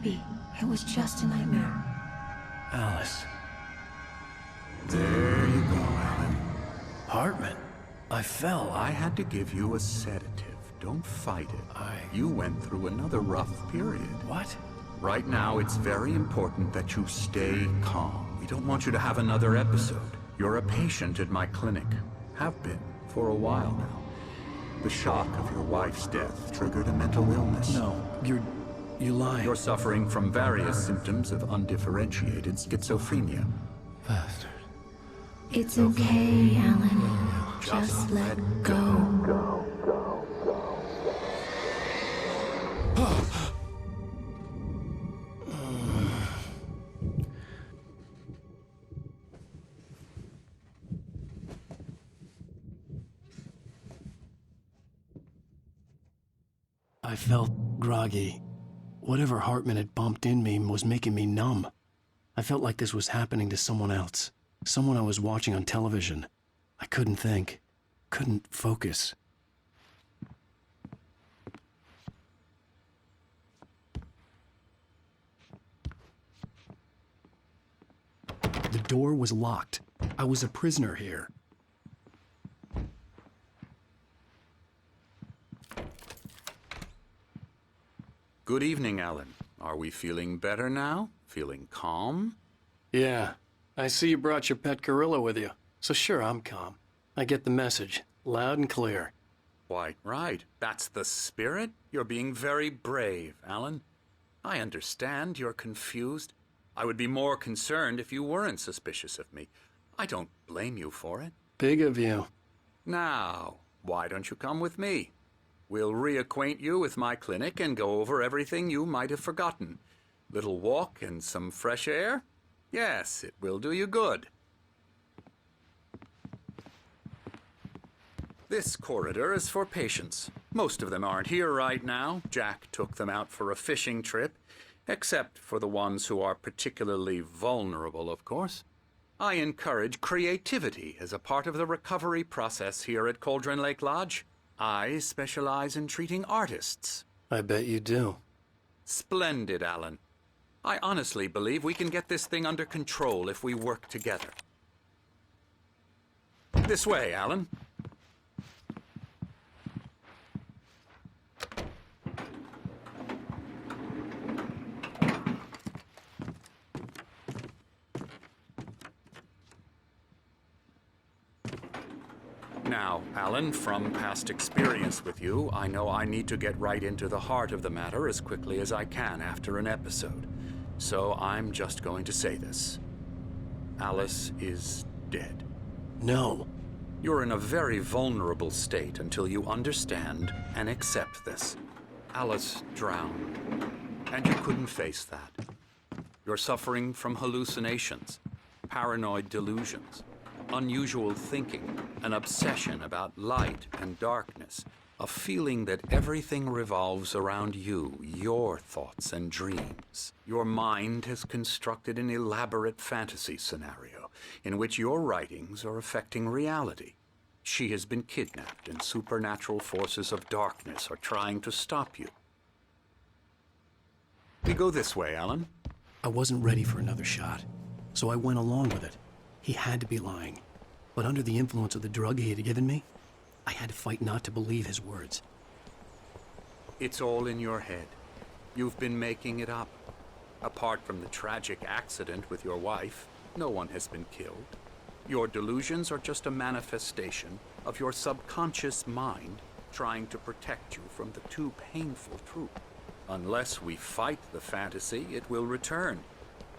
be. It was just a nightmare. Alice. There you go, Alan. Hartman. I fell. I had to give you a sedative. Don't fight it. You went through another rough period. What? Right now, it's very important that you stay calm. We don't want you to have another episode. You're a patient at my clinic. Have been for a while now. The shock of your wife's death triggered a mental illness. No, you lying. You're suffering from various symptoms of undifferentiated schizophrenia. Bastard. It's okay, Alan. Just let go. I felt groggy. Whatever Hartman had bumped in me was making me numb. I felt like this was happening to someone else. Someone I was watching on television. I couldn't think. Couldn't focus. The door was locked. I was a prisoner here. Good evening, Alan. Are we feeling better now? Feeling calm? Yeah. I see you brought your pet gorilla with you. So sure, I'm calm. I get the message. Loud and clear. Quite right. That's the spirit. You're being very brave, Alan. I understand you're confused. I would be more concerned if you weren't suspicious of me. I don't blame you for it. Big of you. Now, why don't you come with me? We'll reacquaint you with my clinic and go over everything you might have forgotten. Little walk and some fresh air? Yes, it will do you good. This corridor is for patients. Most of them aren't here right now. Jack took them out for a fishing trip, except for the ones who are particularly vulnerable, of course. I encourage creativity as a part of the recovery process here at Cauldron Lake Lodge. I specialize in treating artists. I bet you do. Splendid, Alan. I honestly believe we can get this thing under control if we work together. This way, Alan. Now, Alan, from past experience with you, I know I need to get right into the heart of the matter as quickly as I can after an episode. So I'm just going to say this. Alice is dead. No. You're in a very vulnerable state until you understand and accept this. Alice drowned, and you couldn't face that. You're suffering from hallucinations, paranoid delusions, unusual thinking, an obsession about light and darkness, a feeling that everything revolves around you, your thoughts and dreams. Your mind has constructed an elaborate fantasy scenario in which your writings are affecting reality. She has been kidnapped and supernatural forces of darkness are trying to stop you. We go this way, Alan. I wasn't ready for another shot, so I went along with it. He had to be lying. But under the influence of the drug he had given me, I had to fight not to believe his words. It's all in your head. You've been making it up. Apart from the tragic accident with your wife, no one has been killed. Your delusions are just a manifestation of your subconscious mind trying to protect you from the too painful truth. Unless we fight the fantasy, it will return.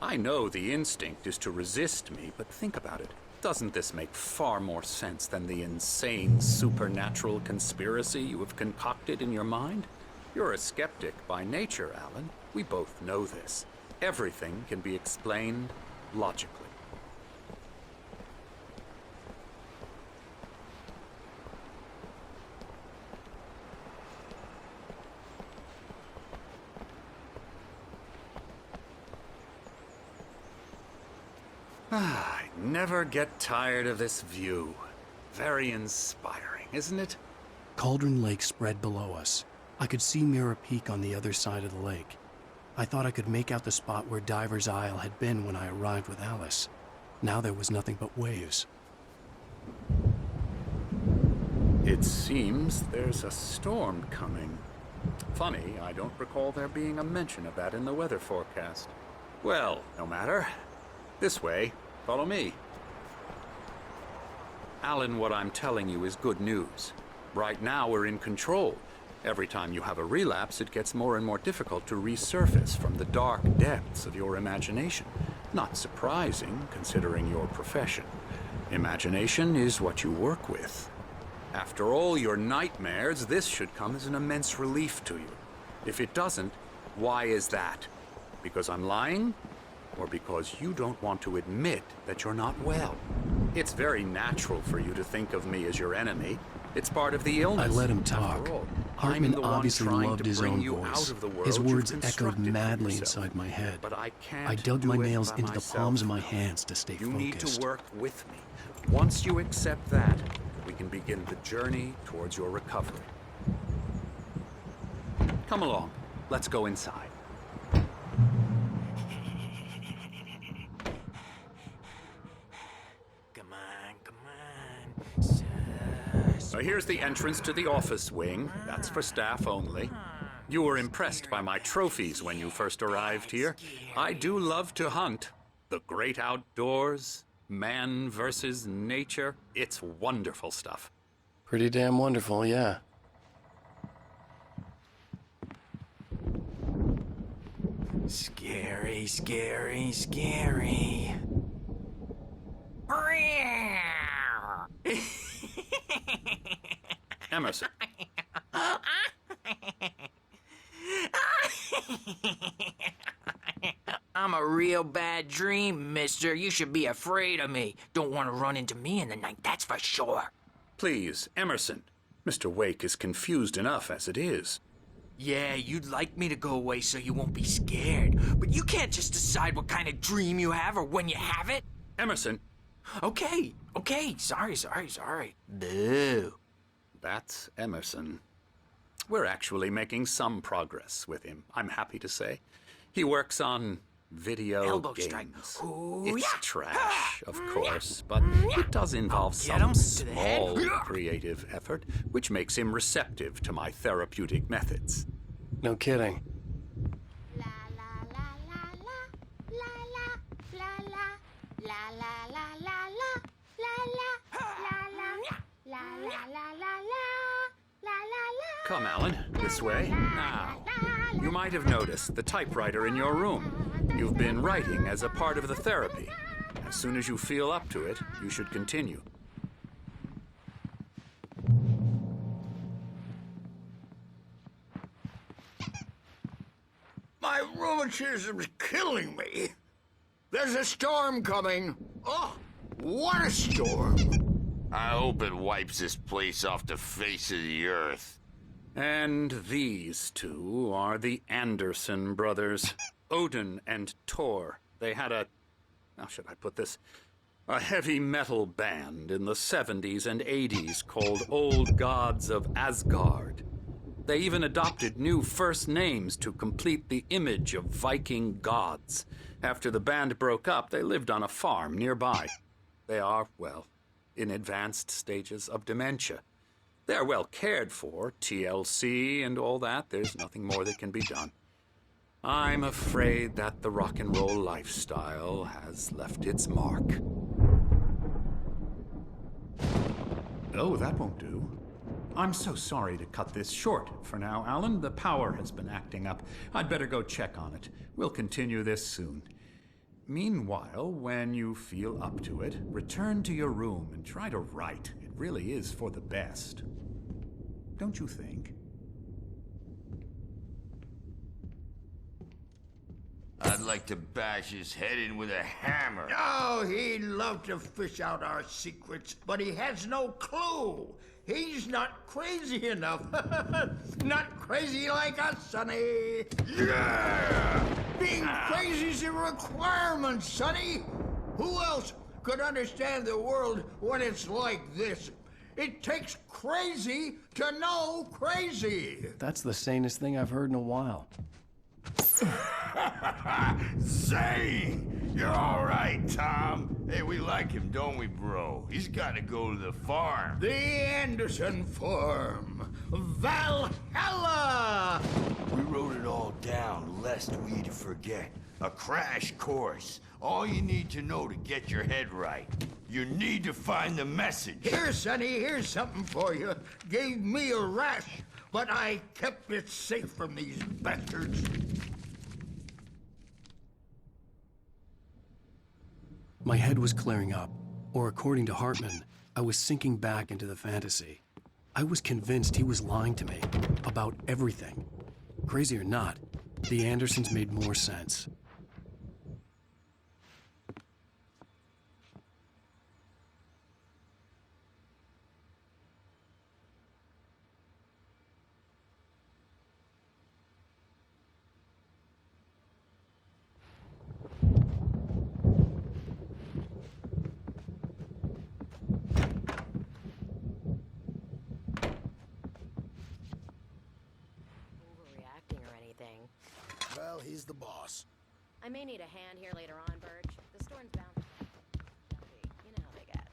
I know the instinct is to resist me, but think about it. Doesn't this make far more sense than the insane supernatural conspiracy you have concocted in your mind? You're a skeptic by nature, Alan. We both know this. Everything can be explained logically. I never get tired of this view. Very inspiring, isn't it? Cauldron Lake spread below us. I could see Mirror Peak on the other side of the lake. I thought I could make out the spot where Diver's Isle had been when I arrived with Alice. Now there was nothing but waves. It seems there's a storm coming. Funny, I don't recall there being a mention of that in the weather forecast. Well, no matter. This way. Follow me. Alan, what I'm telling you is good news. Right now we're in control. Every time you have a relapse, it gets more and more difficult to resurface from the dark depths of your imagination. Not surprising, considering your profession. Imagination is what you work with. After all your nightmares, this should come as an immense relief to you. If it doesn't, why is that? Because I'm lying? Or because you don't want to admit that you're not well? It's very natural for you to think of me as your enemy. It's part of the illness. I let him talk. After all, Hartman I'm the one obviously trying loved to his bring own you voice. out of the world His words you've echoed constructed for madly yourself. inside my head. But I can't I dug do my it nails by into the myself. palms of my hands to stay You focused. need to work with me. Once you accept that, we can begin the journey towards your recovery. Come along. Let's go inside. So here's the entrance to the office wing. That's for staff only. You were impressed by my trophies when you first arrived here. I do love to hunt. The great outdoors, man versus nature. It's wonderful stuff. Pretty damn wonderful, yeah. Scary, scary, scary. Emerson. I'm a real bad dream, mister. You should be afraid of me. Don't want to run into me in the night, that's for sure. Please, Emerson. Mr. Wake is confused enough as it is. Yeah, you'd like me to go away so you won't be scared. But you can't just decide what kind of dream you have or when you have it. Emerson, Okay, sorry. Boo. that's Emerson. We're actually making some progress with him, I'm happy to say. He works on video Elbow games. strike. Ooh, It's yeah. trash, of course, but it does involve Get some him to the head. small creative effort, which makes him receptive to my therapeutic methods. No kidding. La la la la la la la la la la la la la la la la la la la. Come, Alan, this way. Now, you might have noticed the typewriter in your room. You've been writing as a part of the therapy. As soon as you feel up to it, you should continue. My rheumatism's killing me. There's a storm coming. Oh, what a storm. I hope it wipes this place off the face of the earth. And these two are the Anderson brothers, Odin and Tor. They had how should I put this? A heavy metal band in the 70s and 80s called Old Gods of Asgard. They even adopted new first names to complete the image of Viking gods. After the band broke up, they lived on a farm nearby. They are, well, in advanced stages of dementia. They're well cared for, TLC and all that. There's nothing more that can be done. I'm afraid that the rock and roll lifestyle has left its mark. Oh, that won't do. I'm so sorry to cut this short for now, Alan. The power has been acting up. I'd better go check on it. We'll continue this soon. Meanwhile, when you feel up to it, return to your room and try to write. It really is for the best. Don't you think? I'd like to bash his head in with a hammer. Oh, he'd love to fish out our secrets, but he has no clue. He's not crazy enough. Not crazy like us, Sonny. Yeah! Being crazy's a requirement, Sonny. Who else could understand the world when it's like this? It takes crazy to know crazy. That's the sanest thing I've heard in a while. Zane! You're all right, Tom. Hey, we like him, don't we, bro? He's got to go to the farm. The Anderson Farm. Valhalla! We wrote it all down, lest we'd forget. A crash course. All you need to know to get your head right. You need to find the message. Here, Sonny, here's something for you. Gave me a rash, but I kept it safe from these bastards. My head was clearing up, or according to Hartman, I was sinking back into the fantasy. I was convinced he was lying to me about everything. Crazy or not, the Andersons made more sense. Well, he's the boss. I may need a hand here later on, Birch. The storm's bound. You know how they get.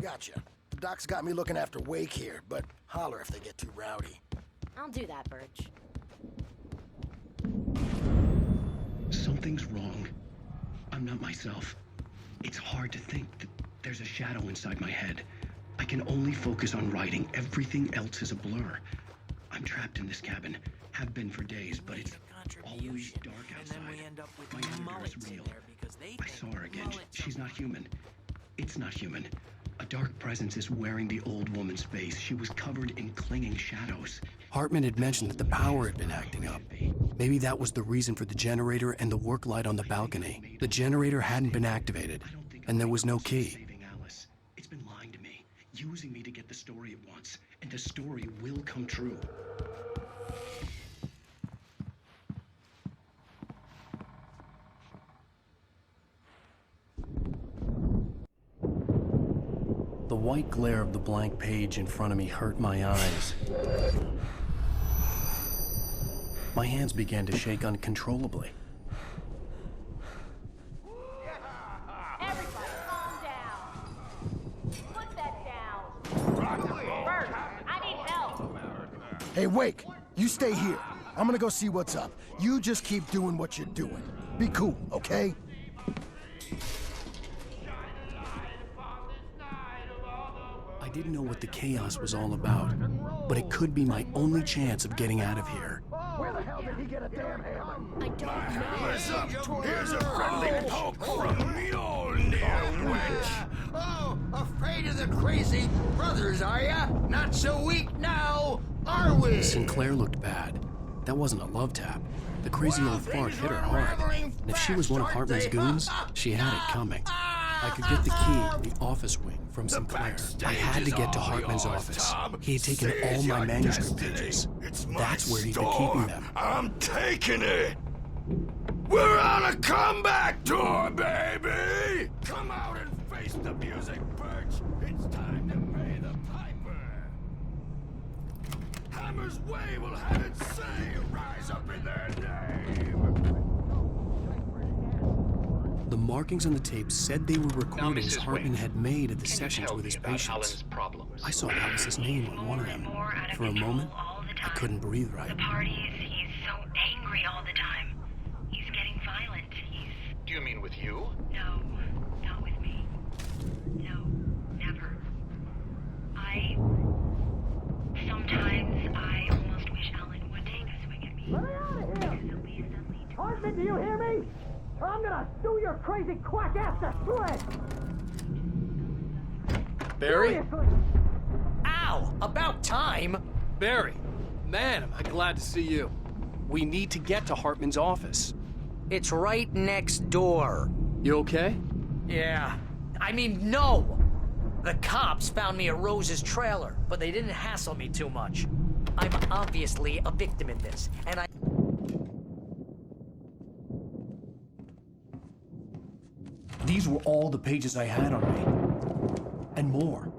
Gotcha. The doc's got me looking after Wake here, but holler if they get too rowdy. I'll do that, Birch. Something's wrong. I'm not myself. It's hard to think that there's a shadow inside my head. I can only focus on writing. Everything else is a blur. I'm trapped in this cabin. Have been for days, but it's always dark outside. And then we end up with My editor mullets is in real. there because they I saw her again. She's not human. It's not human. A dark presence is wearing the old woman's face. She was covered in clinging shadows. Hartman had mentioned that the power had been acting up. Maybe that was the reason for the generator and the work light on the balcony. The generator hadn't been activated, and there was no key. It's been lying to me, using me to get the story it wants, and the story will come true. The white glare of the blank page in front of me hurt my eyes. My hands began to shake uncontrollably. Everybody, calm down. Put that down. Birch, I need help. Hey, Wake, you stay here. I'm gonna go see what's up. You just keep doing what you're doing. Be cool, okay? I didn't know what the chaos was all about, but it could be my only chance of getting out of here. Where the hell did he get a damn hammer? I don't know. Listen, here's a friendly poke from Mjolnir, wench. Oh, afraid of the crazy brothers, are ya? Not so weak now, are we? Sinclair looked bad. That wasn't a love tap. The crazy old fart hit her hard. And if she was one of Hartman's goons, she had it coming. I could get the key in the office wing from Sinclair. I had to get to Hartman's office. He had taken all my manuscript pages. That's where he'd been keeping them. I'm taking it. We're on a comeback tour, baby. Come out and face the music, Birch. It's time to pay the piper. Hammer's Way will have it say, rise up in their name. The markings on the tape said they were recordings Hartman had made at the sessions with his patients. I saw Alice's name on one of them. For a moment, I couldn't breathe right. The parties, he's so angry all the time. He's getting violent. Do you mean with you? No, not with me. No, never. Sometimes I almost wish Alan would take a swing at me. Let me out of here! Because he'll be suddenly Hartman, do you hear me? Or I'm gonna sue your crazy quack ass to shreds! Barry? Seriously! Ow! About time! Barry, man, am I glad to see you. We need to get to Hartman's office. It's right next door. You okay? Yeah. I mean, no! The cops found me at Rose's trailer, but they didn't hassle me too much. I'm obviously a victim in this, and I... These were all the pages I had on me. And more.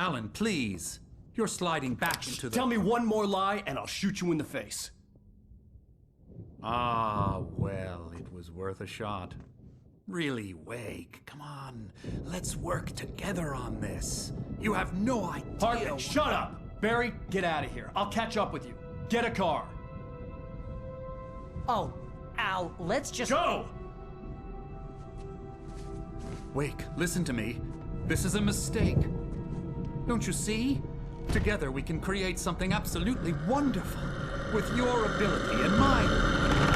Alan, please. You're sliding back into the... Tell me one more lie and I'll shoot you in the face. Ah, well, it was worth a shot. Really, Wake, come on. Let's work together on this. You have no idea... Hartman, shut up! Barry, get out of here. I'll catch up with you. Get a car. Oh, Al, let's just... Go! Wake, listen to me. This is a mistake. Don't you see? Together we can create something absolutely wonderful. With your ability and mine.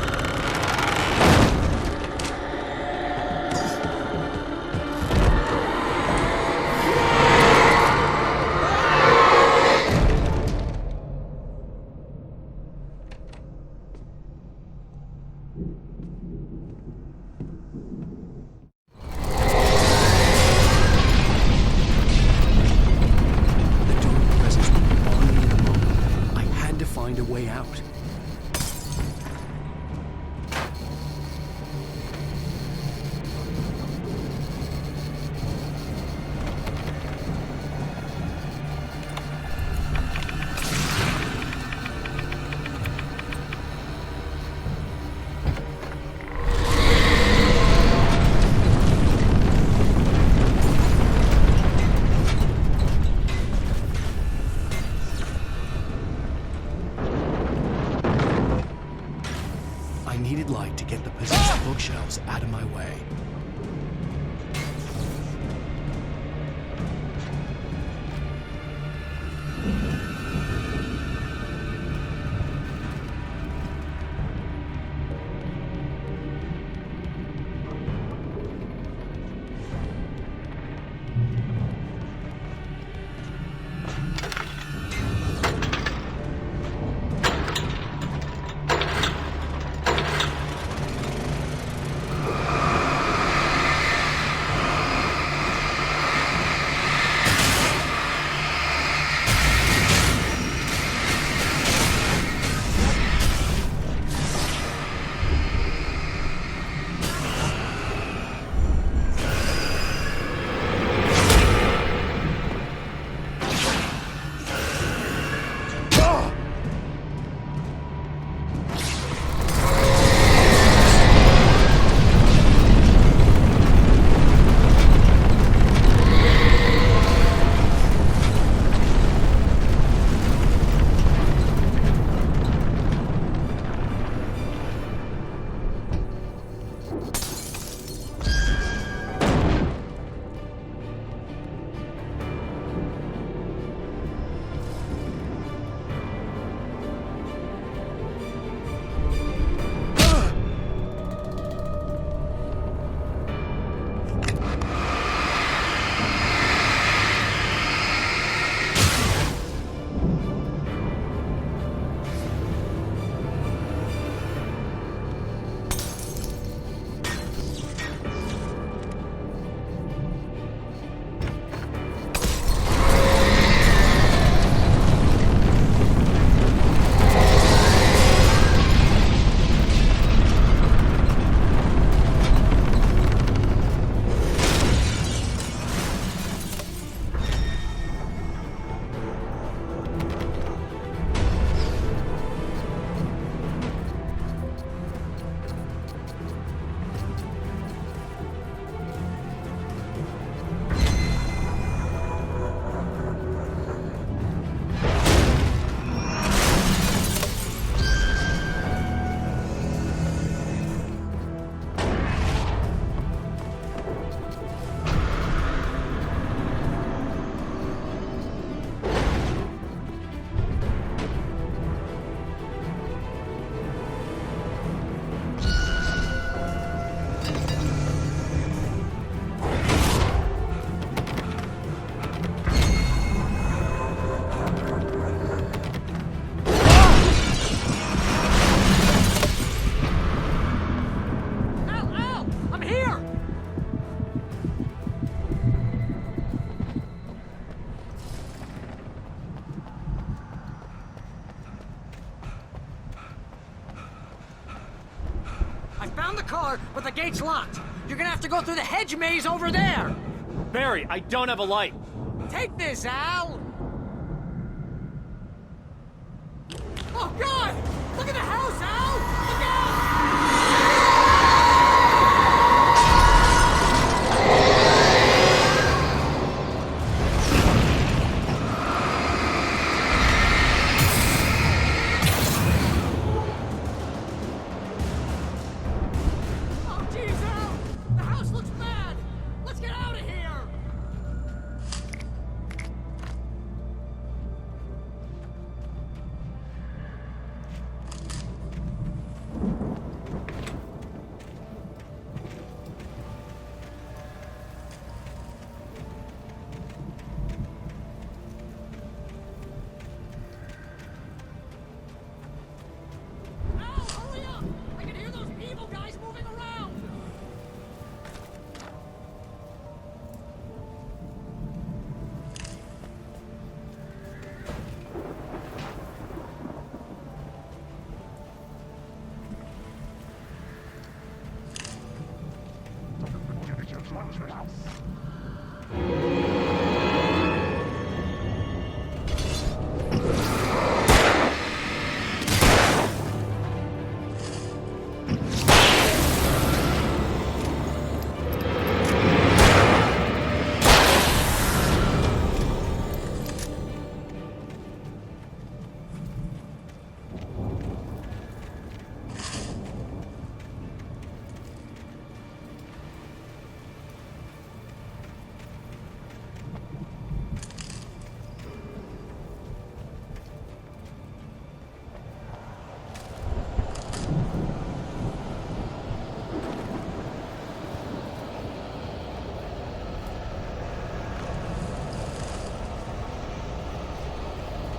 Find a way out. Needed light to get the possessed bookshelves out of my way. Found the car, but the gate's locked. You're gonna have to go through the hedge maze over there. Barry, I don't have a light. Take this, Al! Oh, God! Look at the house, Al! Look out! Oh, jeez, Al! The house looks bad! Let's get out of here! Al, hurry up! I can hear those evil guys moving around!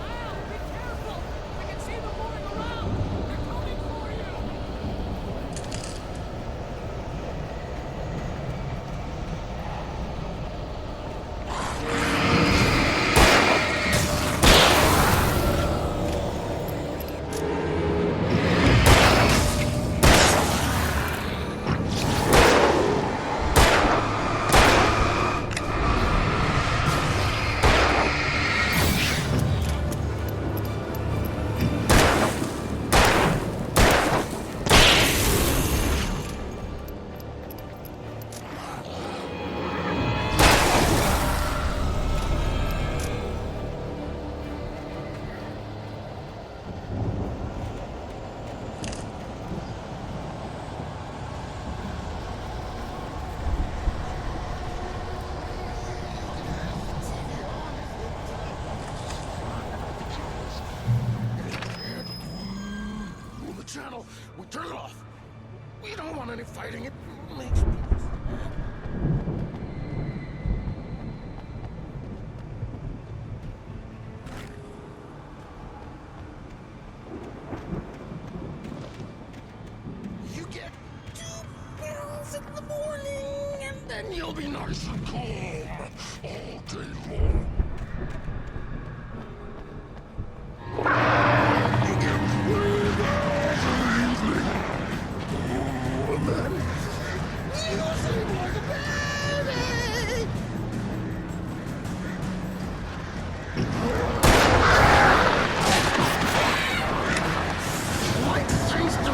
Al, be careful! I can see them moving around! They're coming for you! Move the channel. We turn it off. We don't want any fighting. It makes me... You get 2 pills in the morning, and then you'll be nice and calm all day long. You get 3 pills in the evening. Oh, and then you sleep like a baby. Like taste of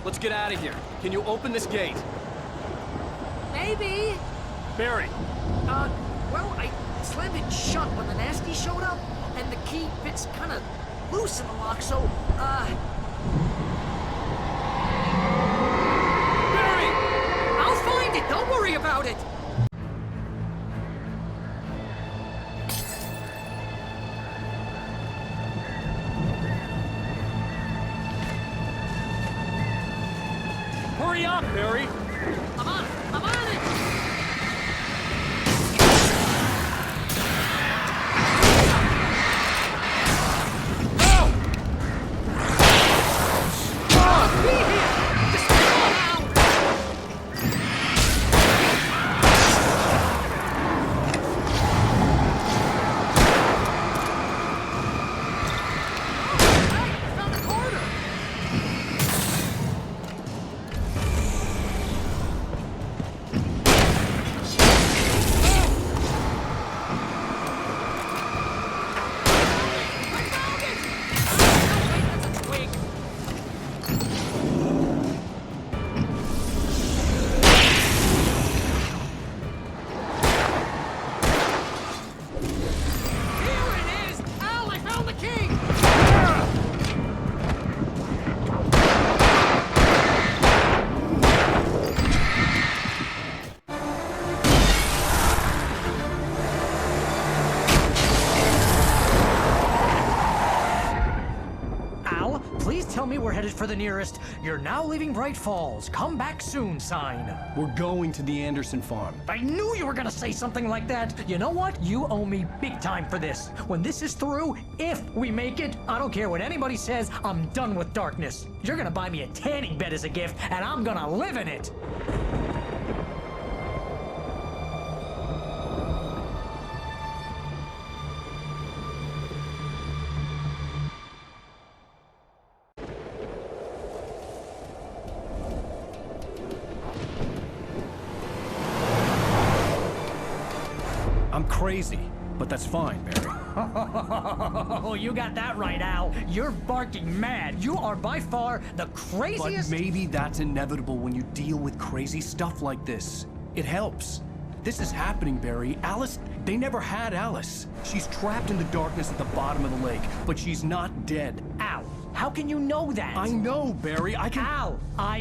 let's get out of here. Can you open this gate? Maybe. Barry, Well, I slammed it shut when the nasty showed up, and the key fits kind of loose in the lock, so, Barry! I'll find it, don't worry about it! Hurry up, Barry! I'm on it! Tell me we're headed for the nearest "You're now leaving Bright Falls. Come back soon" sign. We're going to the Anderson farm. I knew you were gonna say something like that. You know what? You owe me big time for this. When this is through, if we make it, I don't care what anybody says, I'm done with darkness. You're gonna buy me a tanning bed as a gift, and I'm gonna live in it. I'm crazy, but that's fine, Barry. Oh, you got that right, Al. You're barking mad. You are by far the craziest... But maybe that's inevitable when you deal with crazy stuff like this. It helps. This is happening, Barry. Alice, they never had Alice. She's trapped in the darkness at the bottom of the lake, but she's not dead. Al, how can you know that? I know, Barry. I can... Al,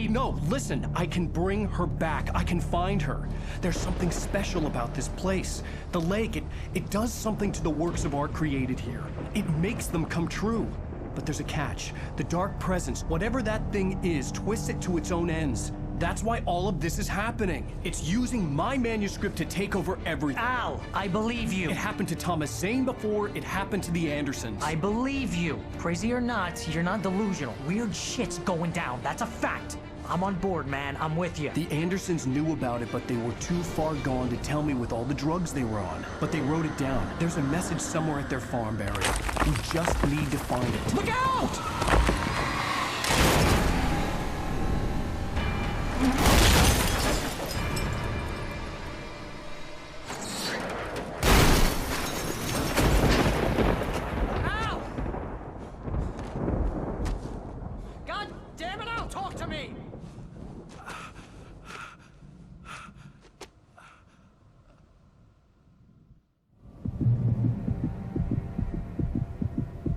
No, listen. I can bring her back. I can find her. There's something special about this place. The lake, it does something to the works of art created here. It makes them come true. But there's a catch. The dark presence, whatever that thing is, twists it to its own ends. That's why all of this is happening. It's using my manuscript to take over everything. Al, I believe you. It happened to Thomas Zane before, it happened to the Andersons. I believe you. Crazy or not, you're not delusional. Weird shit's going down. That's a fact. I'm on board, man. I'm with you. The Andersons knew about it, but they were too far gone to tell me with all the drugs they were on. But they wrote it down. There's a message somewhere at their farm, Barry. We just need to find it. Look out!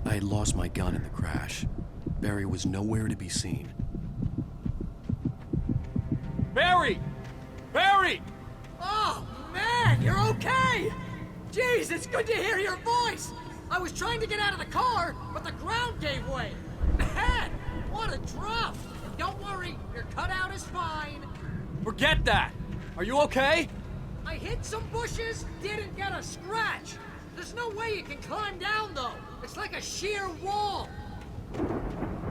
I had lost my gun in the crash. Barry was nowhere to be seen. Barry! Barry! Oh, man, you're okay! Jeez, it's good to hear your voice! I was trying to get out of the car, but the ground gave way. Man, what a drop! Don't worry, your cutout is fine. Forget that! Are you okay? I hit some bushes, didn't get a scratch. There's no way you can climb down, though. It's like a sheer wall.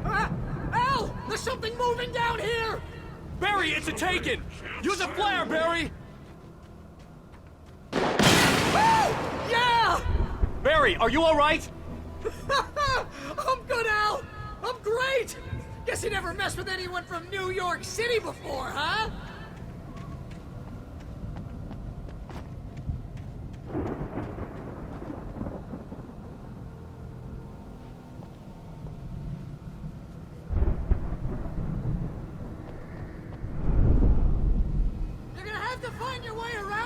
Al! There's something moving down here! Barry, it's a taken! Use a flare, Barry! Oh! Yeah! Barry, are you all right? I'm good, Al! I'm great! Guess you never messed with anyone from New York City before, huh?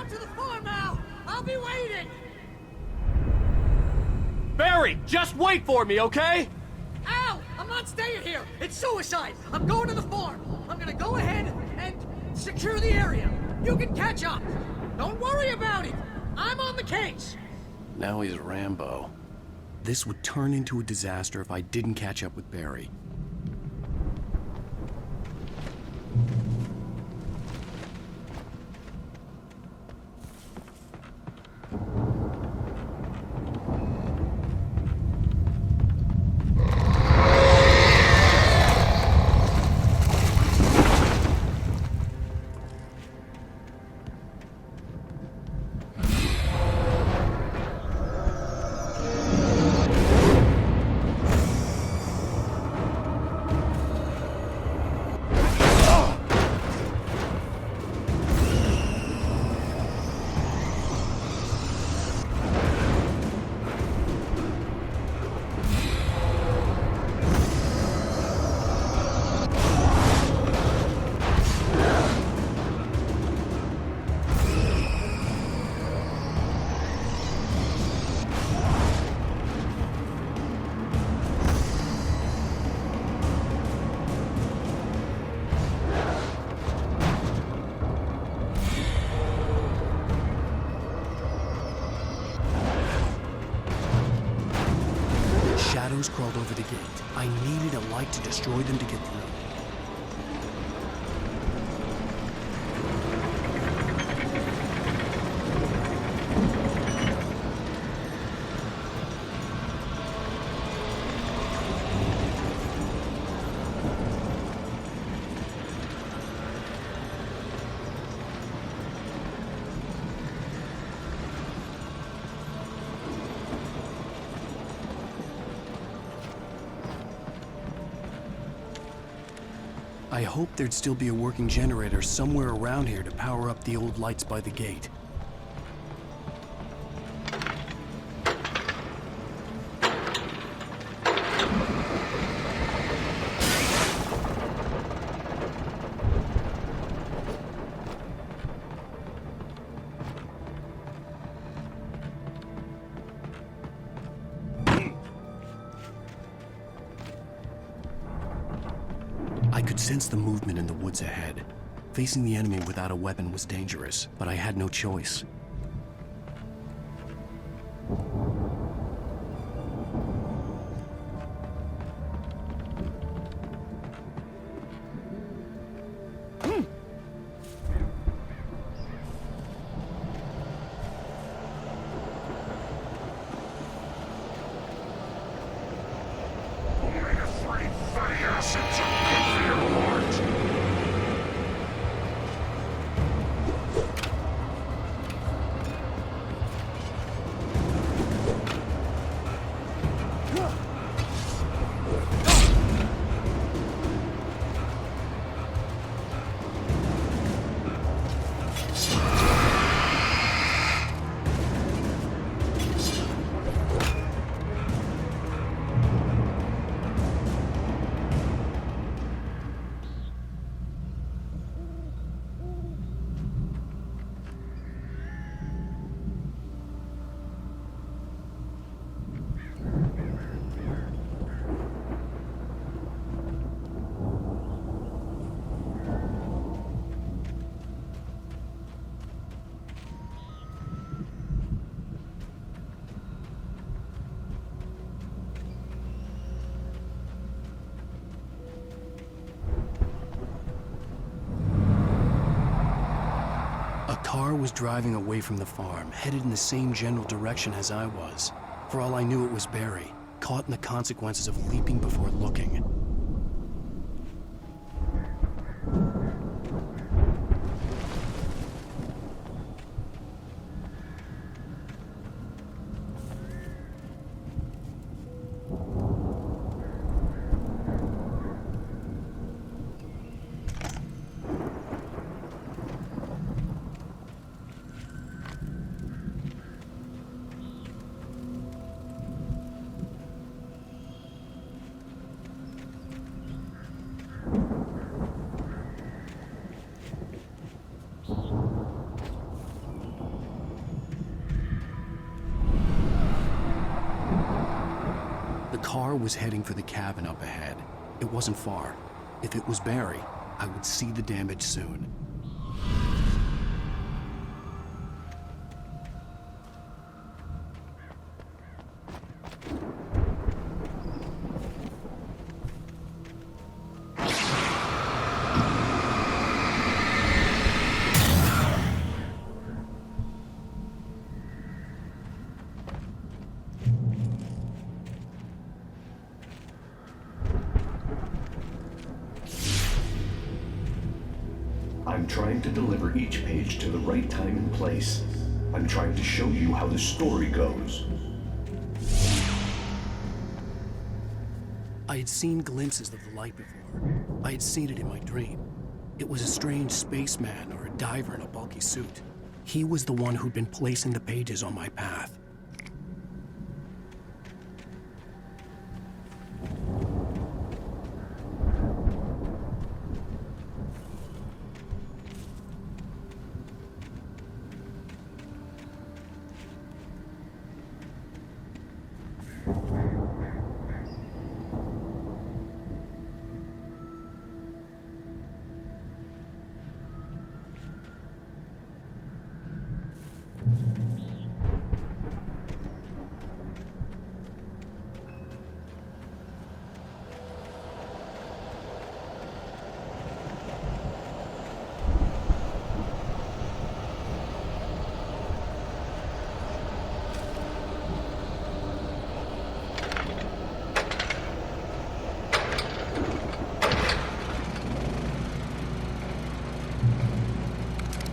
out to the farm now! I'll be waiting! Barry, just wait for me, okay? Al! I'm not staying here! It's suicide! I'm going to the farm! I'm gonna go ahead and secure the area. You can catch up! Don't worry about it! I'm on the case! Now he's Rambo. This would turn into a disaster if I didn't catch up with Barry. Shadows crawled over the gate. I needed a light to destroy them to get through. I hoped there'd still be a working generator somewhere around here to power up the old lights by the gate. I could sense the movement in the woods ahead. Facing the enemy without a weapon was dangerous, but I had no choice. A car was driving away from the farm, headed in the same general direction as I was. For all I knew, it was Barry, caught in the consequences of leaping before looking. car was heading for the cabin up ahead. It wasn't far. If it was Barry, I would see the damage soon. I'm trying to deliver each page to the right time and place. I'm trying to show you how the story goes. I had seen glimpses of the light before. I had seen it in my dream. It was a strange spaceman or a diver in a bulky suit. He was the one who'd been placing the pages on my path.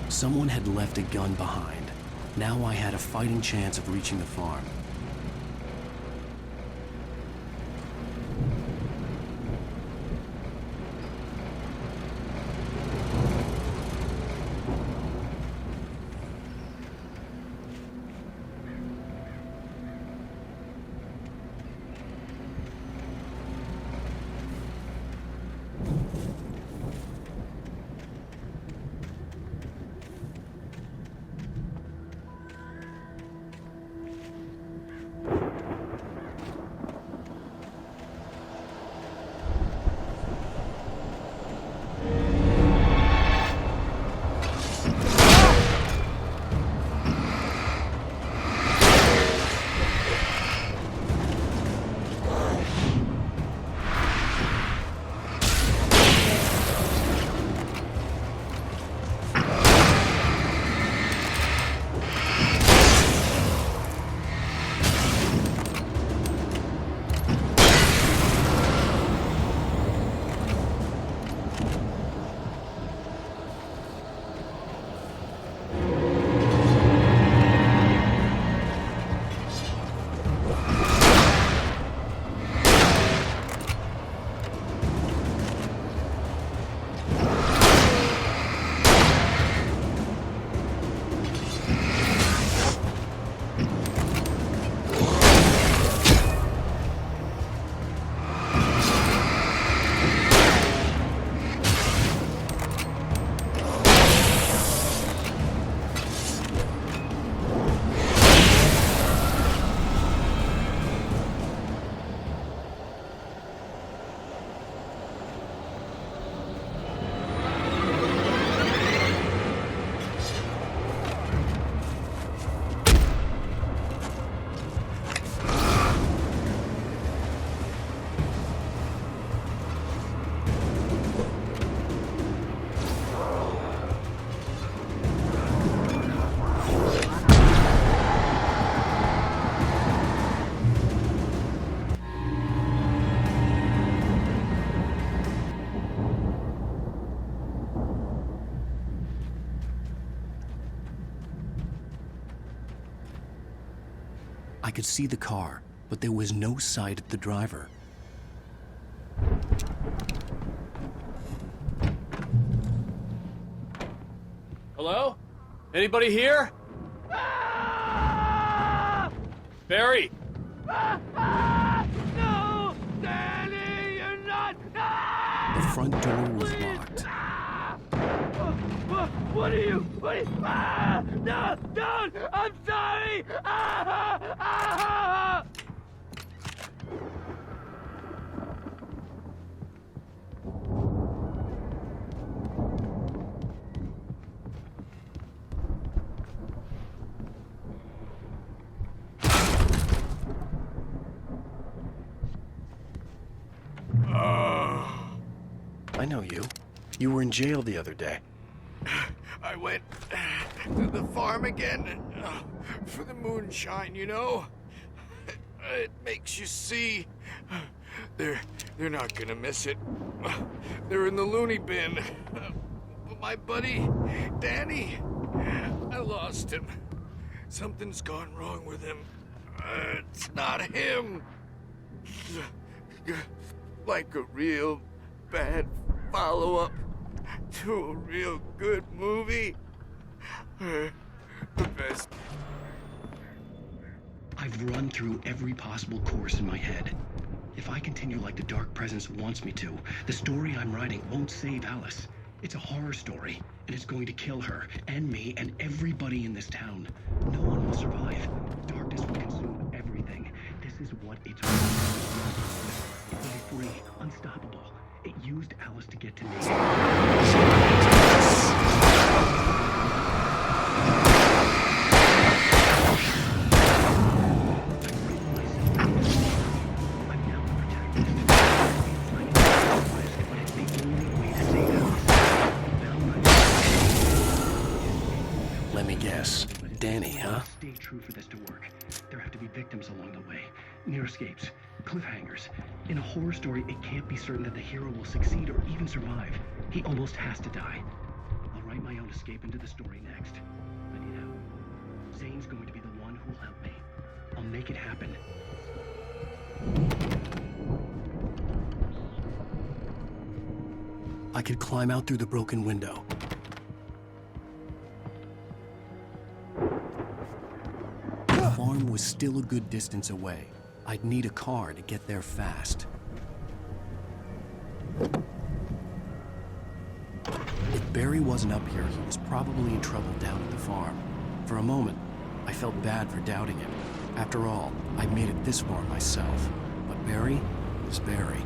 Someone had left a gun behind. Now I had a fighting chance of reaching the farm. I could see the car, but there was no sight of the driver. Hello? Anybody here? Barry! No! Danny, you're not! The front door was locked. What are you? What are you? No! Don't! I'm sorry! I know you. You were in jail the other day. I went to the farm again for the moonshine, you know? It makes you see. They're not gonna miss it. They're in the loony bin. But my buddy, Danny, I lost him. Something's gone wrong with him. It's not him. Like a real bad follow-up to a real good movie. The best. I've run through every possible course in my head. If I continue like the Dark Presence wants me to, the story I'm writing won't save Alice. It's a horror story, and it's going to kill her, and me, and everybody in this town. No one will survive. Darkness will consume everything. This is what it's for. It will be free, unstoppable. It used Alice to get to me. Let me guess. Danny, huh? Stay true for this to work. There have to be victims along the way. Near escapes. Cliffhangers. In a horror story, it can't be certain that the hero will succeed or even survive. He almost has to die. I'll write my own escape into the story next. I need help. Zane's going to be the one who'll help me. I'll make it happen. I could climb out through the broken window. The farm was still a good distance away. I'd need a car to get there fast. If Barry wasn't up here, he was probably in trouble down at the farm. For a moment, I felt bad for doubting him. After all, I made it this far myself. But Barry is Barry.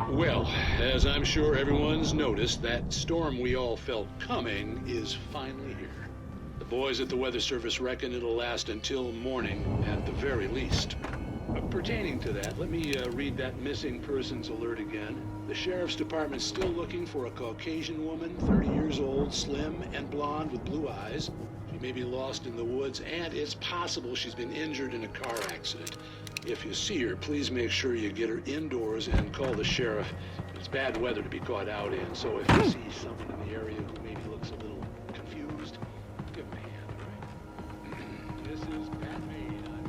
Well, as I'm sure everyone's noticed, that storm we all felt coming is finally here. The boys at the Weather Service reckon it'll last until morning at the very least. Pertaining to that, let me read that missing persons alert again. The Sheriff's Department's still looking for a Caucasian woman, 30 years old, slim and blonde with blue eyes. She may be lost in the woods, and it's possible she's been injured in a car accident. If you see her, please make sure you get her indoors and call the sheriff. It's bad weather to be caught out in, so if you see someone in the area who maybe looks a little confused, give them a hand, all right? This is Pat Maid on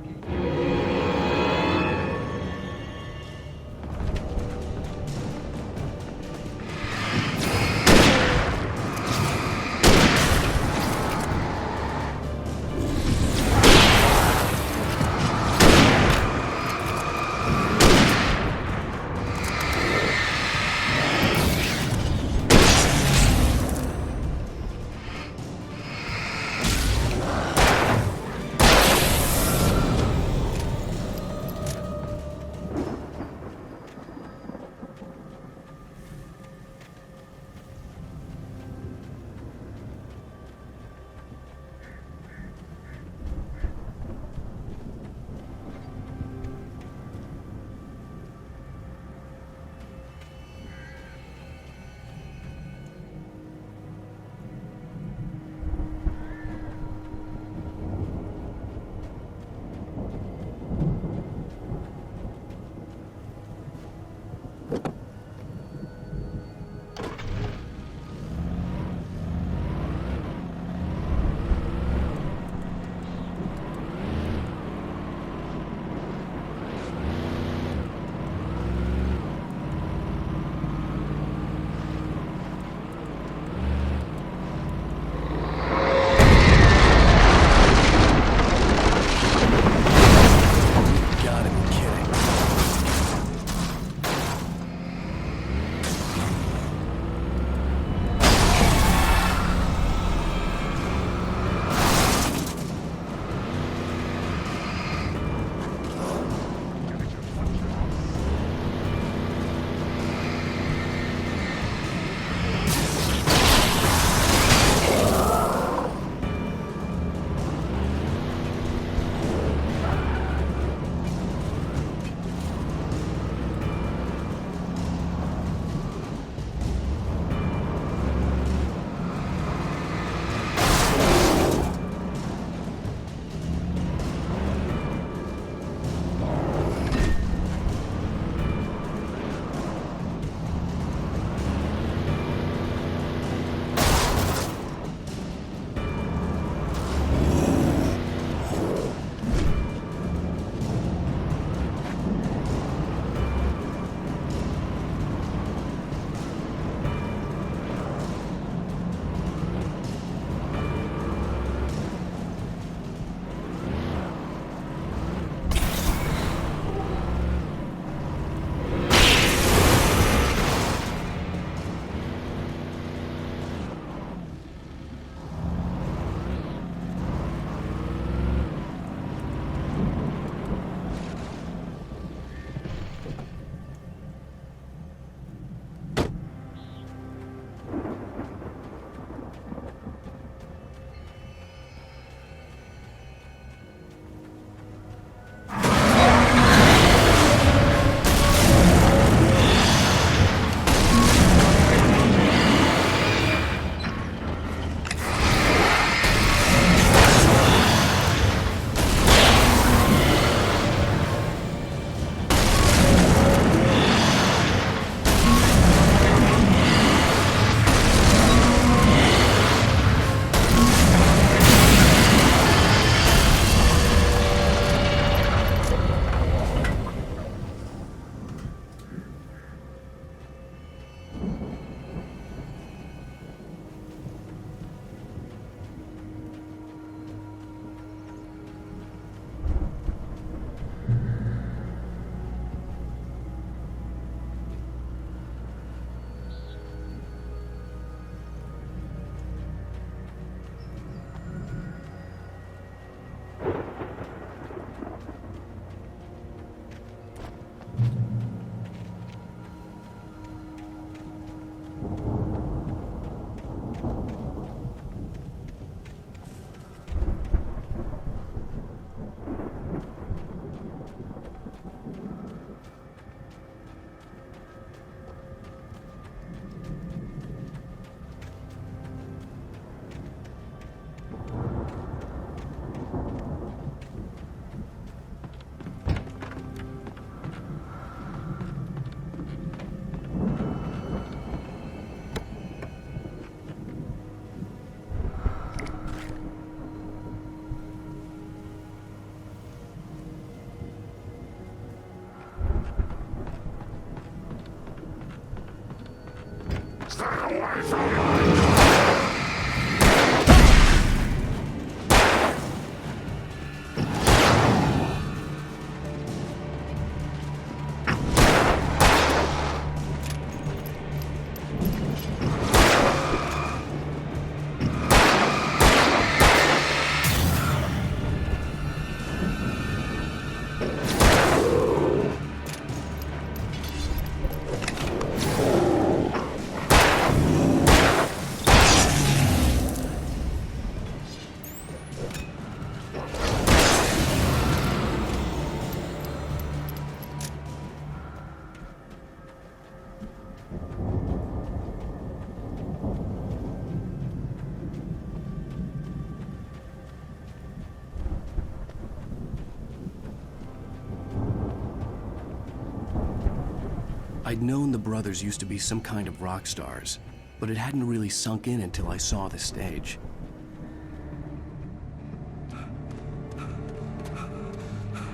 I'd known the brothers used to be some kind of rock stars, but it hadn't really sunk in until I saw the stage.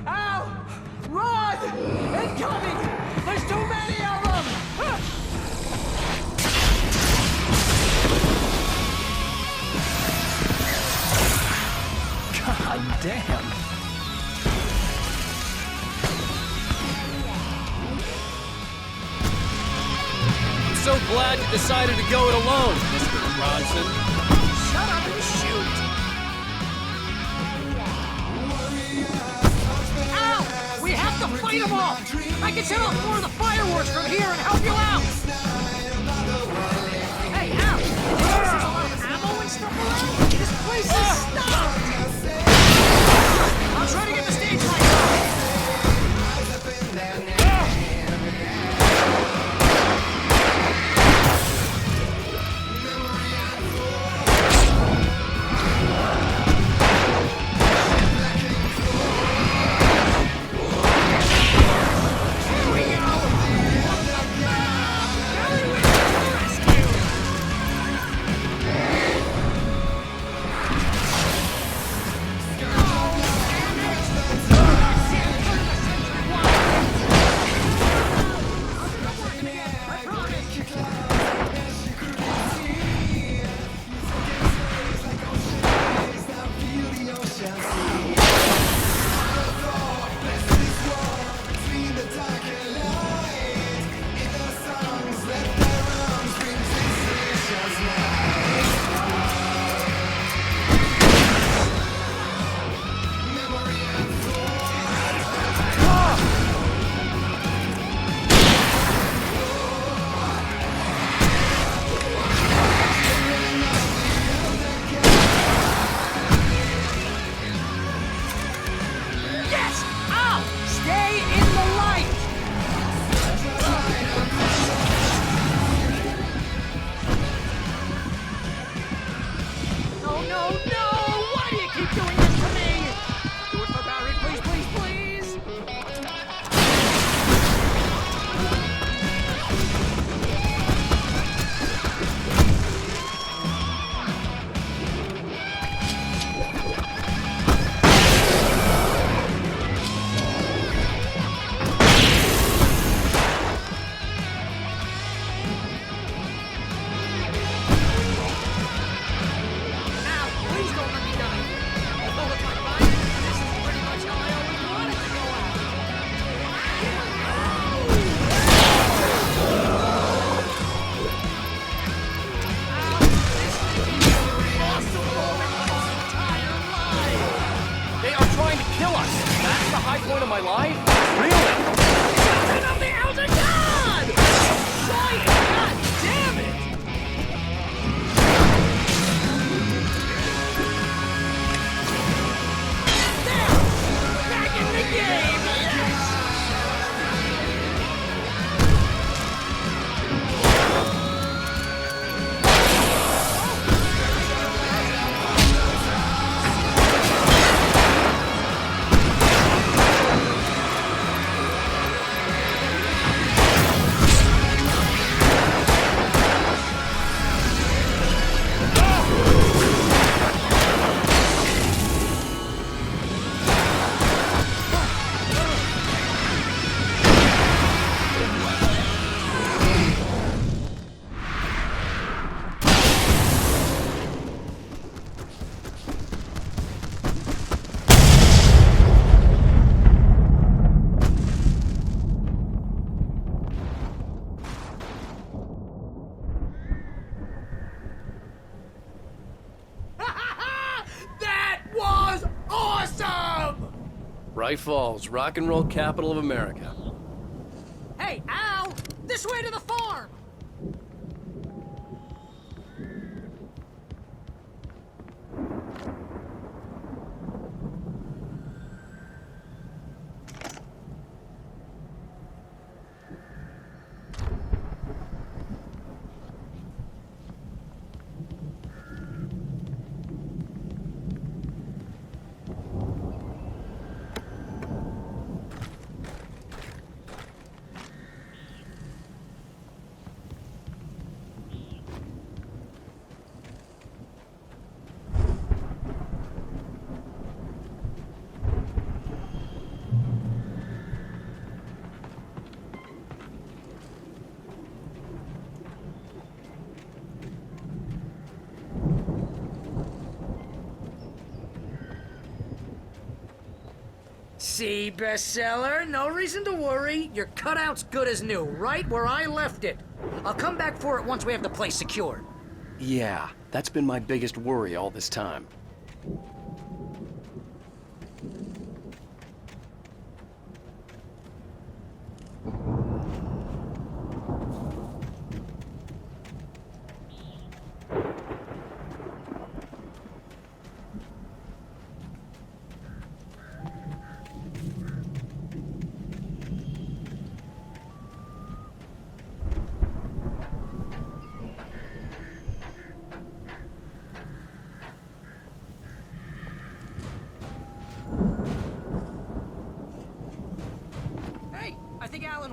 Ow! Run! Incoming! There's too many of them! God damn! So glad you decided to go it alone, Mr. Bronson. Shut up and shoot! Ow! We have to fight them all! I can set off more of the fireworks from here and help you out! Hey, Al! There's a lot of ammo and stuff around? This place is stopped! I'll try to get the stage lights on! Bright Falls, rock and roll capital of America. Hey, Al! This way to the farm! See, bestseller? No reason to worry. Your cutout's good as new, right where I left it. I'll come back for it once we have the place secured. Yeah, that's been my biggest worry all this time.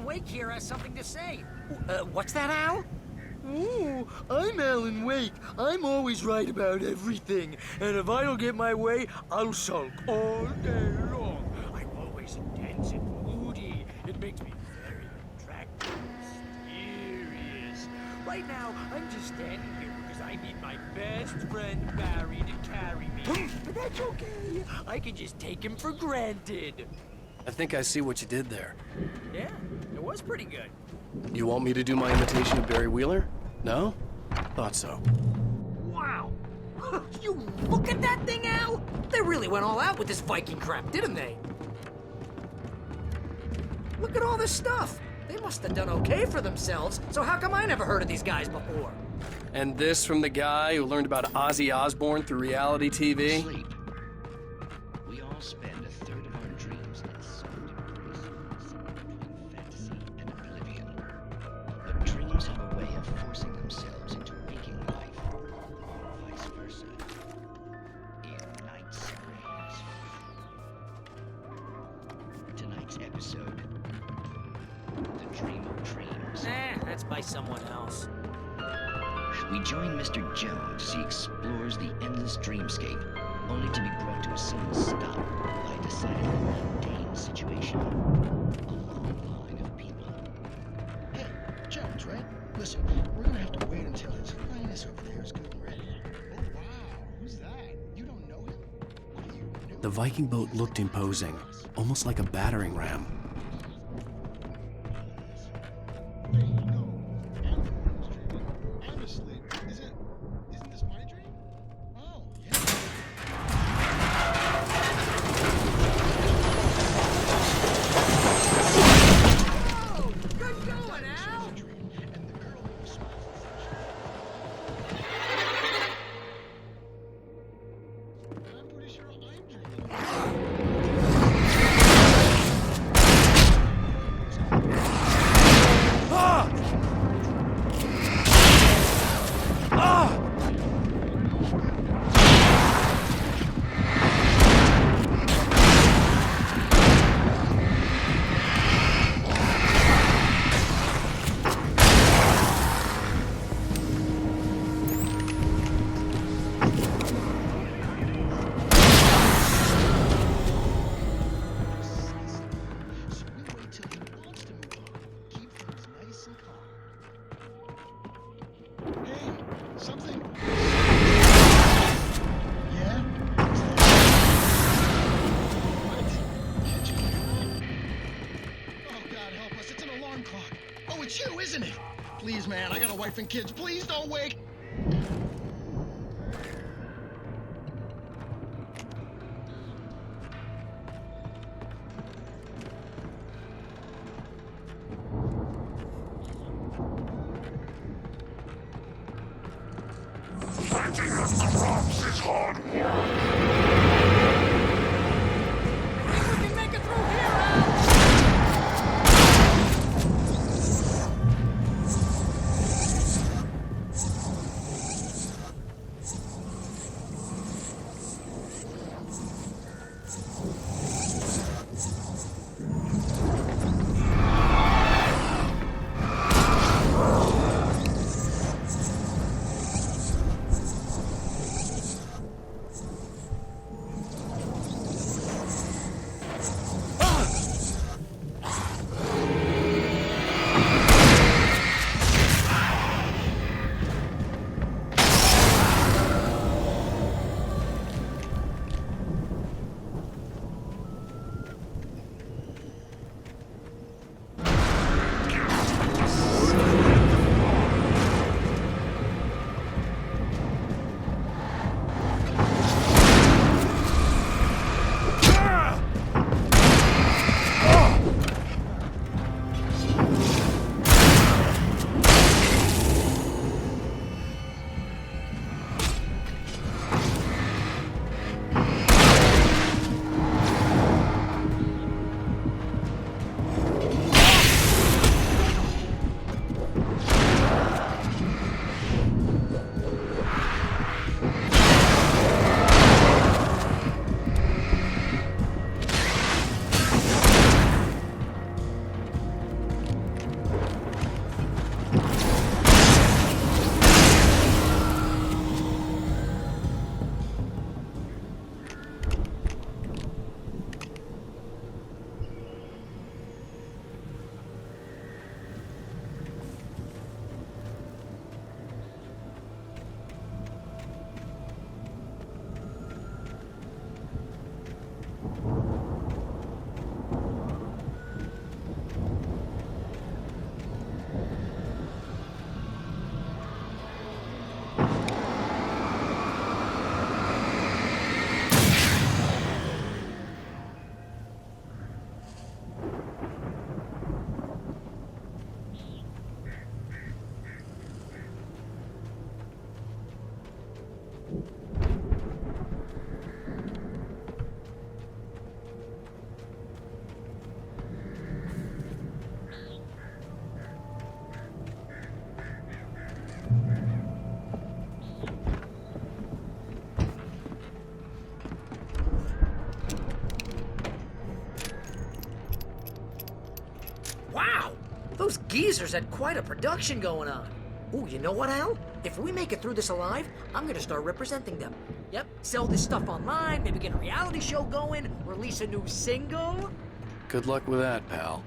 Wake here has something to say. What's that, Al? Ooh, I'm Alan Wake. I'm always right about everything. And if I don't get my way, I'll sulk all day long. I'm always intense and moody. It makes me very attractive and mysterious. Right now, I'm just standing here because I need my best friend Barry to carry me. But that's okay. I can just take him for granted. I think I see what you did there. Yeah, it was pretty good. You want me to do my imitation of Barry Wheeler? No? Thought so. Wow! You look at that thing, Al! They really went all out with this Viking crap, didn't they? Look at all this stuff. They must have done okay for themselves, so how come I never heard of these guys before? And this from the guy who learned about Ozzy Osbourne through reality TV? Sleep. We all spend a third of our dreams in some degrees, somewhere between fantasy and oblivion. But dreams have a way of forcing themselves into waking life, or vice versa. In Night's Dreams. Tonight's episode, The Dream of Dreams. That's by someone else. We join Mr. Jones as he explores the endless dreamscape, only to be brought to a sudden stop by a decidedly mundane situation. A long line of people. Hey, Jones, right? Listen, we're gonna have to wait until his highness over there is good and ready. Oh, wow. Who's that? You don't know him? What do you know? The Viking boat looked imposing, almost like a battering ram. And kids, please don't wake. Digging up the rocks is hard work. We can make it through here, Al! Wow! Those geezers had quite a production going on. Ooh, you know what, Al? If we make it through this alive, I'm gonna start representing them. Yep, sell this stuff online, maybe get a reality show going, release a new single. Good luck with that, pal.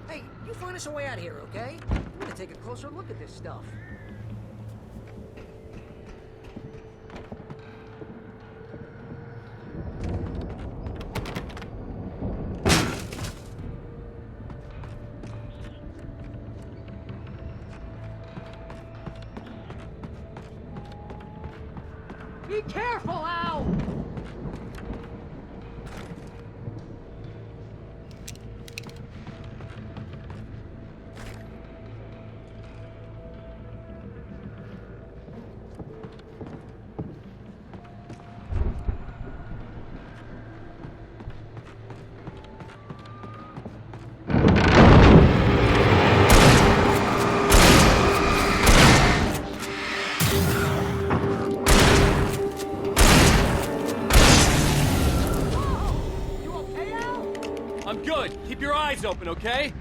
Hey, you find us a way out of here, okay? I'm gonna take a closer look at this stuff. Be careful, Al! I'm good. Keep your eyes open, okay?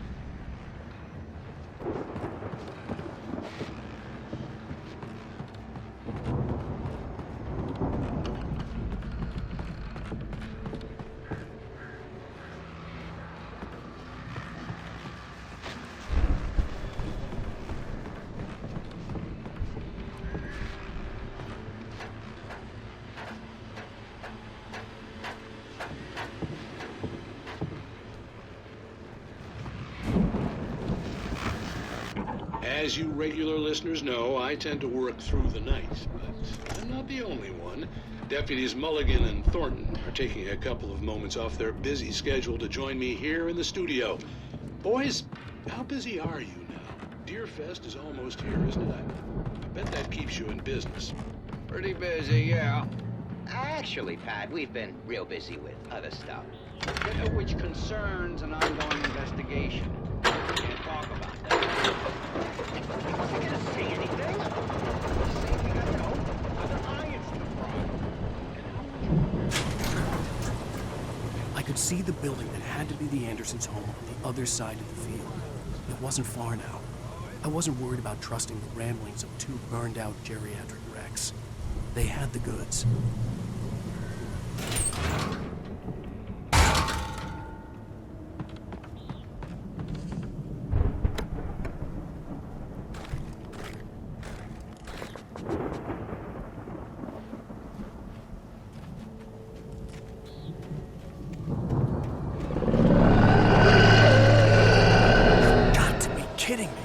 As you regular listeners know, I tend to work through the night, but I'm not the only one. Deputies Mulligan and Thornton are taking a couple of moments off their busy schedule to join me here in the studio. Boys, how busy are you now? Deerfest is almost here, isn't it? I bet that keeps you in business. Pretty busy, yeah. Actually, Pat, we've been real busy with other stuff. Which concerns an ongoing investigation. We can't talk about that. You gonna say anything? Just say we got no other irons to the fry. I could see the building that had to be the Andersons' home on the other side of the field. It wasn't far now. I wasn't worried about trusting the ramblings of two burned-out geriatric wrecks. They had the goods. Got to be kidding me.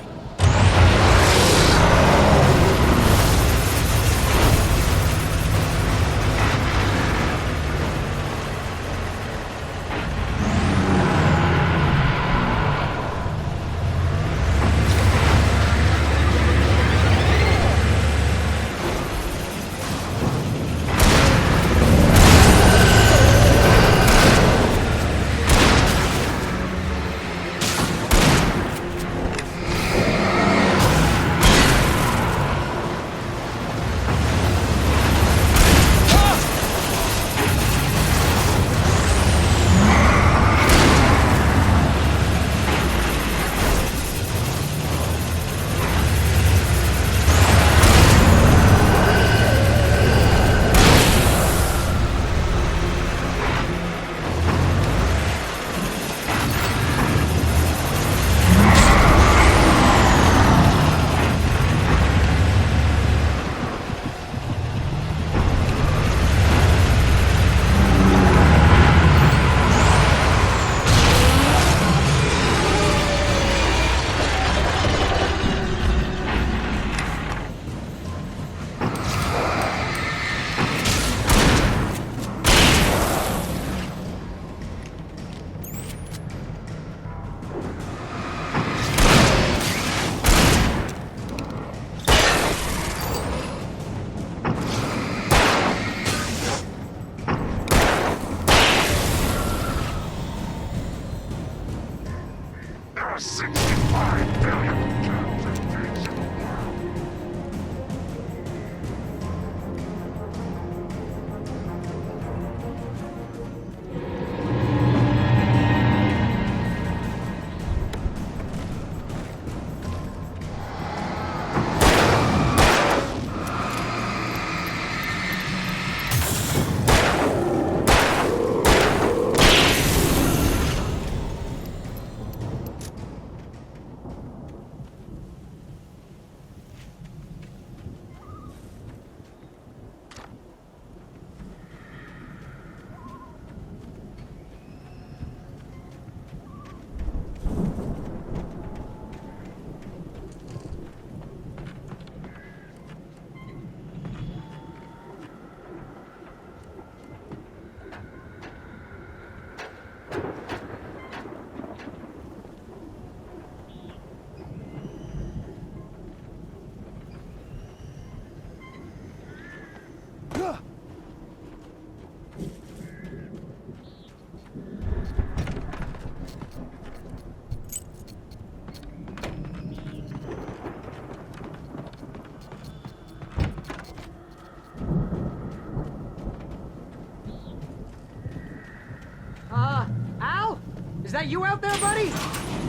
Al? Is that you out there, buddy?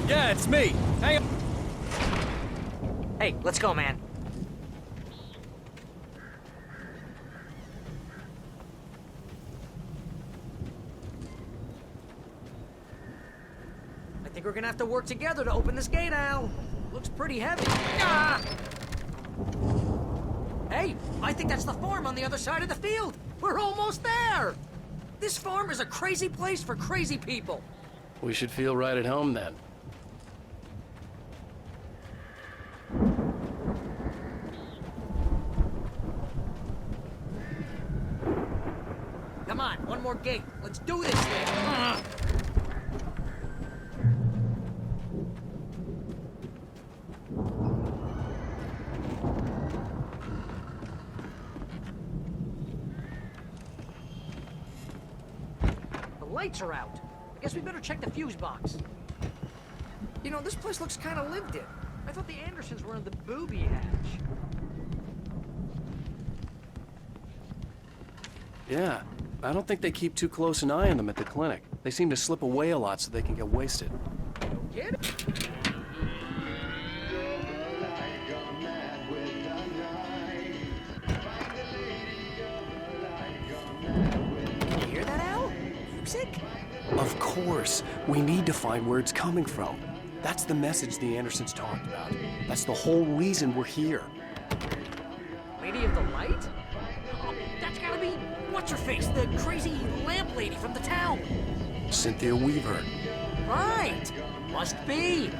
Yeah, it's me. Hang on. Hey, let's go, man. I think we're gonna have to work together to open this gate, Al. Looks pretty heavy. Ah! Hey, I think that's the farm on the other side of the field. We're almost there. This farm is a crazy place for crazy people. We should feel right at home then. Come on, one more gate. Let's do this thing. lights are out. I guess we better check the fuse box. You know, this place looks kind of lived in. I thought the Andersons were in the booby hatch. Yeah, I don't think they keep too close an eye on them at the clinic. They seem to slip away a lot so they can get wasted. Get it? You hear that, Al? Music? Of course. We need to find where it's coming from. That's the message the Andersons talked about. That's the whole reason we're here. Lady of the Light? Oh, that's gotta be what's-her-face, the crazy lamp lady from the town. Cynthia Weaver. Right. Must be.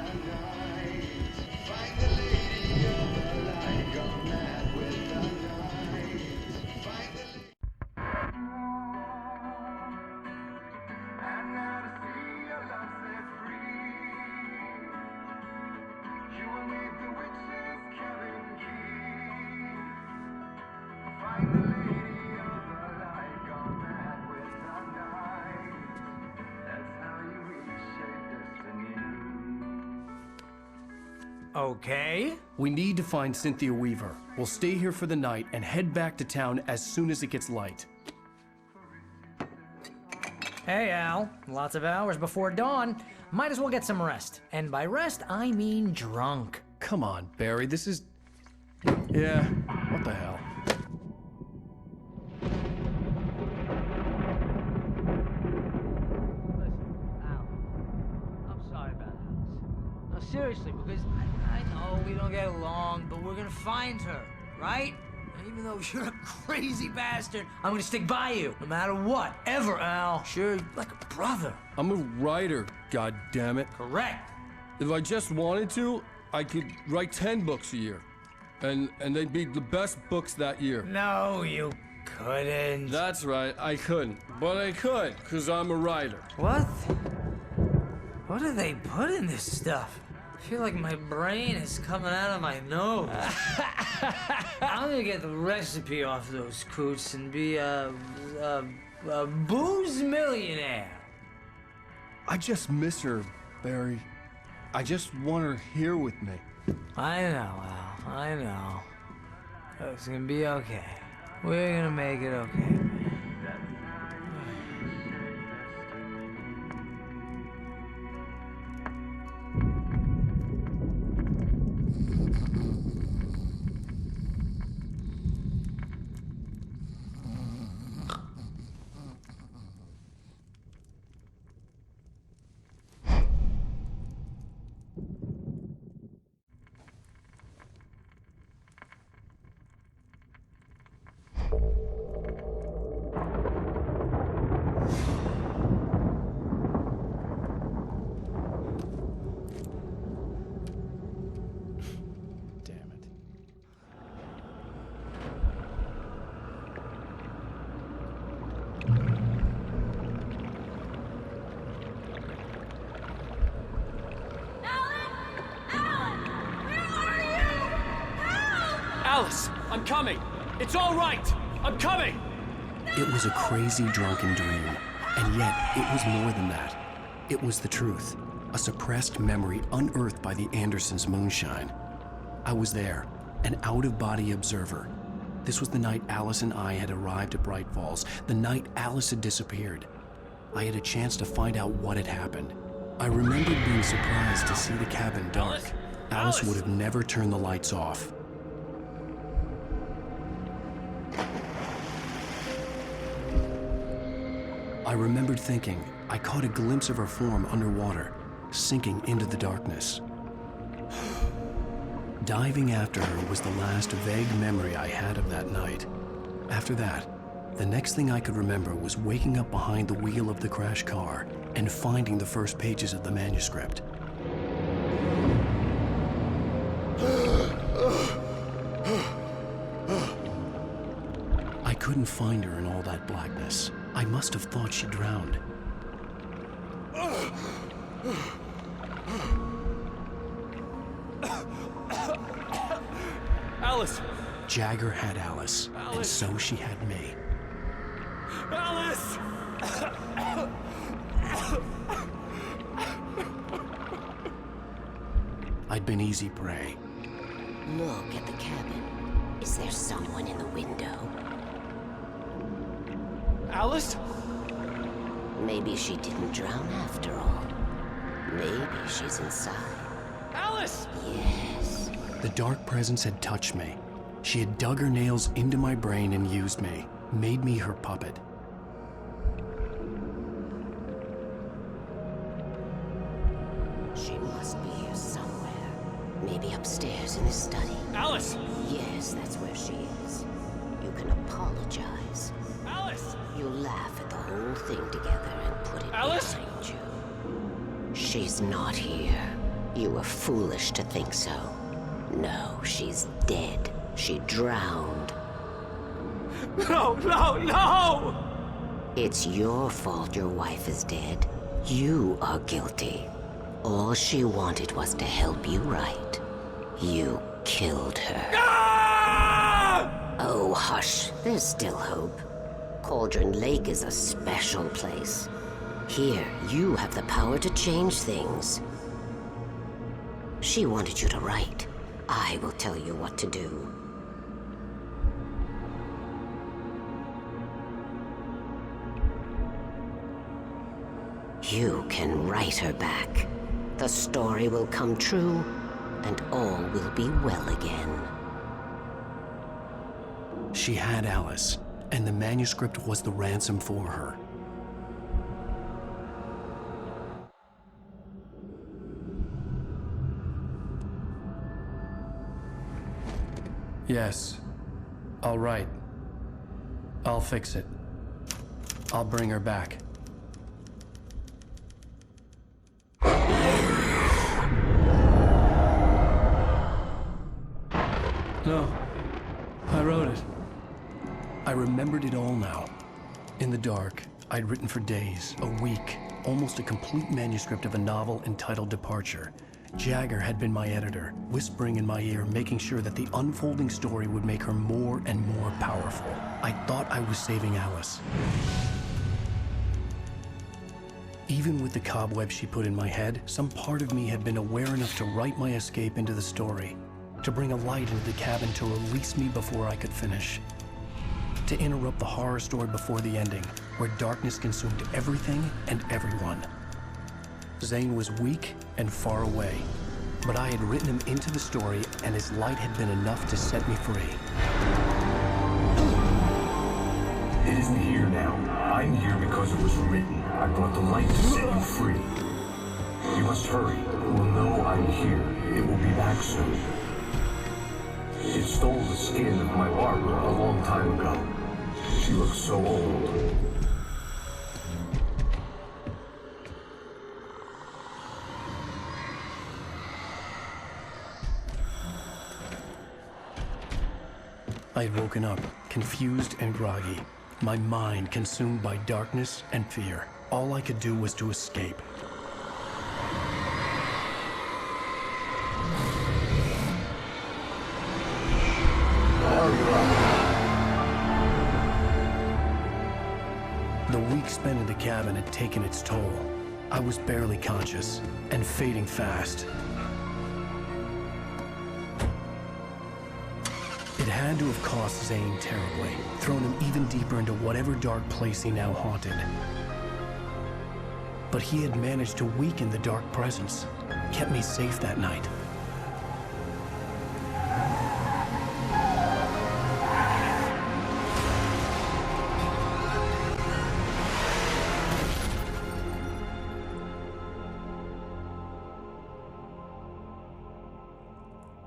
Okay. We need to find Cynthia Weaver. We'll stay here for the night and head back to town as soon as it gets light. Hey, Al. Lots of hours before dawn. Might as well get some rest. And by rest, I mean drunk. Come on, Barry, this is... Yeah, what the hell? Seriously, because I know we don't get along, but we're gonna find her, right? And even though you're a crazy bastard, I'm gonna stick by you, no matter what, ever, Al. Sure, like a brother. I'm a writer, goddammit. Correct. If I just wanted to, I could write 10 books a year. And they'd be the best books that year. No, you couldn't. That's right, I couldn't. But I could, because I'm a writer. What? What do they put in this stuff? I feel like my brain is coming out of my nose. I'm gonna get the recipe off those coots and be a booze millionaire. I just miss her, Barry. I just want her here with me. I know, Al. I know. It's gonna be okay. We're gonna make it okay. Alice, I'm coming. It's all right. I'm coming. It was a crazy, drunken dream, and yet it was more than that. It was the truth, a suppressed memory unearthed by the Andersons' moonshine. I was there, an out-of-body observer. This was the night Alice and I had arrived at Bright Falls, the night Alice had disappeared. I had a chance to find out what had happened. I remembered being surprised to see the cabin dark. Alice would have never turned the lights off. I remembered thinking I caught a glimpse of her form underwater, sinking into the darkness. Diving after her was the last vague memory I had of that night. After that, the next thing I could remember was waking up behind the wheel of the crashed car and finding the first pages of the manuscript. I couldn't find her in all that blackness. I must have thought she drowned. Alice! Jagger had Alice, and so she had me. Alice! I'd been easy prey. Look at the cabin. Is there someone in the window? Alice? Maybe she didn't drown after all. Maybe she's inside. Alice! Yes. The dark presence had touched me. She had dug her nails into my brain and used me, made me her puppet. She must be here somewhere. Maybe upstairs in the study. Alice! Yes, that's where she is. You can apologize. Alice! You laugh at the whole thing together and put it Alice? behind you. She's not here. You were foolish to think so. No, she's dead. She drowned. No, no, no! It's your fault your wife is dead. You are guilty. All she wanted was to help you right. You killed her. Ah! Oh, hush. There's still hope. Cauldron Lake is a special place. Here, you have the power to change things. She wanted you to write. I will tell you what to do. You can write her back. The story will come true, and all will be well again. She had Alice, and the manuscript was the ransom for her. Yes. All right. I'll fix it. I'll bring her back. No. I wrote it. I remembered it all now. In the dark, I'd written for days, a week, almost a complete manuscript of a novel entitled Departure. Jagger had been my editor, whispering in my ear, making sure that the unfolding story would make her more and more powerful. I thought I was saving Alice. Even with the cobwebs she put in my head, some part of me had been aware enough to write my escape into the story, to bring a light into the cabin to release me before I could finish, to interrupt the horror story before the ending, where darkness consumed everything and everyone. Zane was weak and far away, but I had written him into the story, and his light had been enough to set me free. It isn't here now. I'm here because it was written. I brought the light to set you free. You must hurry. It will know I'm here. It will be back soon. It stole the skin of my Barbara a long time ago. She looks so old. I had woken up, confused and groggy, my mind consumed by darkness and fear. All I could do was to escape. The week spent in the cabin had taken its toll. I was barely conscious and fading fast. It had to have cost Zane terribly, thrown him even deeper into whatever dark place he now haunted. But he had managed to weaken the dark presence, kept me safe that night.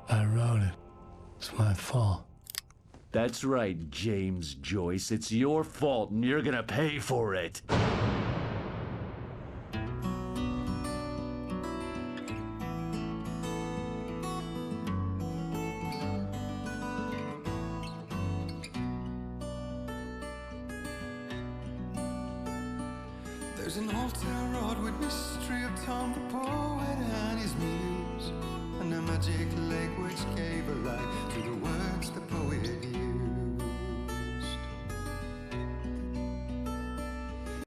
I wrote it. It's my fault. That's right, James Joyce. It's your fault, and you're gonna pay for it. There's an old town road with mystery of Tom the poet and his muse, and a magic lake which gave a